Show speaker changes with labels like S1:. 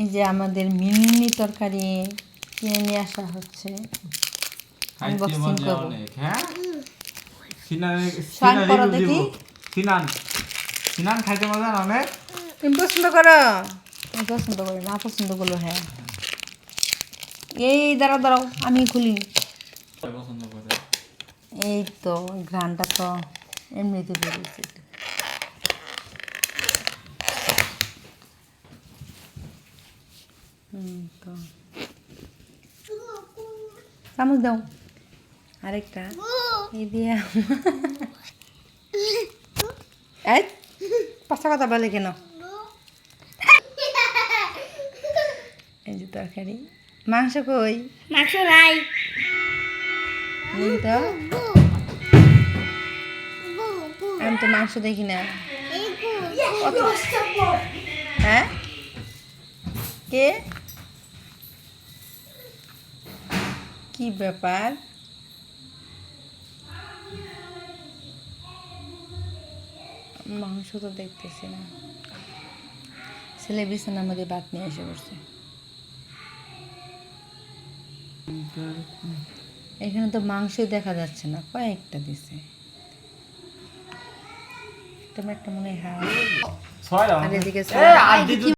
S1: এই যে আমাদের মিনি তরকারি কিনে নিয়ে আসা হচ্ছে, আনবক্সিং করব।
S2: হ্যাঁ
S1: শান করো দেখি।
S2: সিনান খাইতে মজা অনেক।
S1: তুমি পছন্দ করো? আমি পছন্দ করি না, পছন্দ করলো। হ্যাঁ, এই দাঁড়াও দাঁড়াও, আমি খুলি।
S2: পছন্দ করে।
S1: এই তো ঘ্রাণটা তো এমনিতে বেরিয়েছে। তো চামচ দাও আরেকটা, এই দিয়ে। এই পাঁচটা কথা বলে কেন? এই যে তরকারি, মাংস কই?
S3: মাংস নাই।
S1: দেখি তো, আমি তো মাংস দেখি না। হ্যাঁ, কে? কি ব্যাপার? মাংস তো দেখতেছি না। ছেলে বিছানার মধ্যে ভাত নিয়ে এসে বসছে। এখানে তো মাংসই দেখা যাচ্ছে না, কয়েকটা দিছে। তোমার একটা মনে হয়, আর এদিকে